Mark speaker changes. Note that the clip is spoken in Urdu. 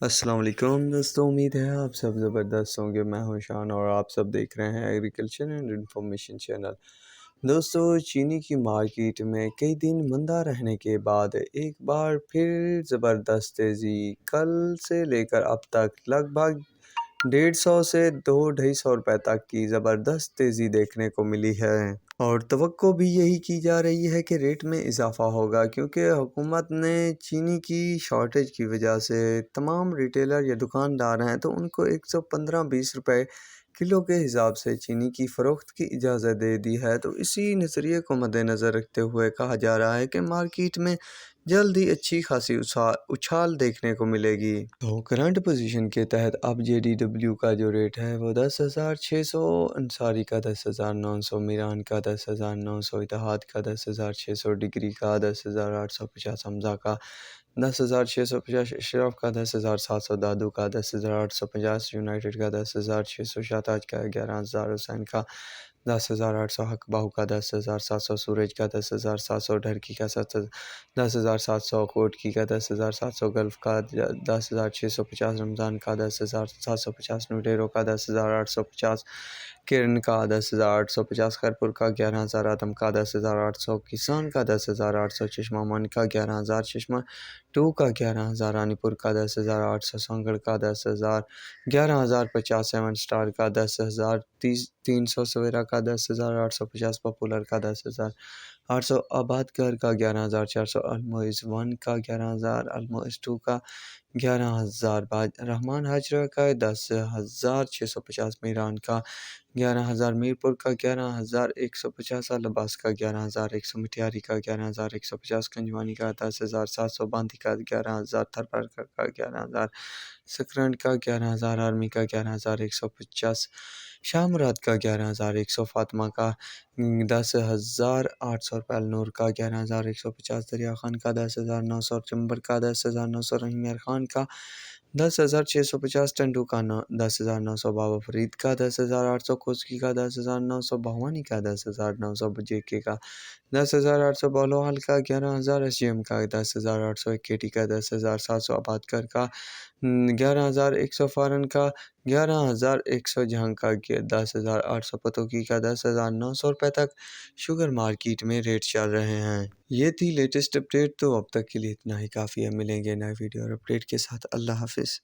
Speaker 1: السلام علیکم دوستوں، امید ہے آپ سب زبردست ہوں گے۔ میں ہوں شان اور آپ سب دیکھ رہے ہیں ایگریکلچر اینڈ انفارمیشن چینل۔ دوستوں، چینی کی مارکیٹ میں کئی دن مندہ رہنے کے بعد ایک بار پھر زبردست تیزی کل سے لے کر اب تک لگ بھگ 150 سے 200-250 روپے تک کی زبردست تیزی دیکھنے کو ملی ہے، اور توقع بھی یہی کی جا رہی ہے کہ ریٹ میں اضافہ ہوگا، کیونکہ حکومت نے چینی کی شارٹیج کی وجہ سے تمام ریٹیلر یا دکاندار ہیں تو ان کو 115-120 روپے کلو کے حساب سے چینی کی فروخت کی اجازت دے دی ہے۔ تو اسی نظریے کو مد نظر رکھتے ہوئے کہا جا رہا ہے کہ مارکیٹ میں جلد ہی اچھی خاصی اچھال دیکھنے کو ملے گی۔ تو کرنٹ پوزیشن کے تحت اب JDW کا جو ریٹ ہے وہ 10,600، انصاری کا 10,900، میران کا 10,900، اتحاد کا 10,600، ڈگری کا 10,850، حمزہ کا 10,650، اشرف کا 10,700، دادو کا 10,850، یونائٹڈ کا 10,600، شہتاج کا 11,000، حسین کا 10,800، حق باہو کا 10,700، سورج کا 10,700، ڈھرکی کا 10,700، کوٹکی کا 10,700، گلف کا 10,650، رمضان کا 10,750، نوڈیرو کا 10,850، کرن کا 10,850، خیرپور کا 11,000، آدم کا 10,800، کسان کا 10,800، چشمہ من کا 11,000، چشمہ 2 کا 11,000، رانی پور کا 10,800، سونگڑ کا 10,000، 11,050، 7 سٹار کا 10,300، سویرا کا 10,850، پاپولر کا 10,800، آباد گھر کا 11,400، الموز 1 کا 11,000، الموز 2 کا 11,000، رحمان حاجرہ کا 10,650، میران کا 11,000، میرپور کا 11,150، لباس کا 11,100، مٹیاری کا 11,150، کنجوانی کا 10,700، باندی کا 11,000، تھرپر کا 11,000، سکرنڈ کا 11,000، آرمی کا 11,150، شاہ مراد کا 11,100، فاطمہ کا 10,800 روپے، نور کا 11,150، دریا خان کا 10,900، چمبر کا 10,900، رحیم یار خان کا 10,650، ٹنڈو کا 10,900، بابا فرید کا 10,800، کوسکی کا 10,900، بھوانی کا 10,900، JK کا 10,800، بولوہال کا 11,000، SGM کا 10,800، KT کا 10,700، آباد کر کا 11,100، فارن کا 11,100، جہاں کا 10,800، پتوکی کا 10,900 روپے تک شوگر مارکیٹ میں ریٹ چل رہے ہیں۔ یہ تھی لیٹسٹ اپڈیٹ، تو اب تک کے لیے اتنا ہی کافی ہے۔ ملیں گے نئے ویڈیو اور اپڈیٹ کے ساتھ۔ اللہ حافظ۔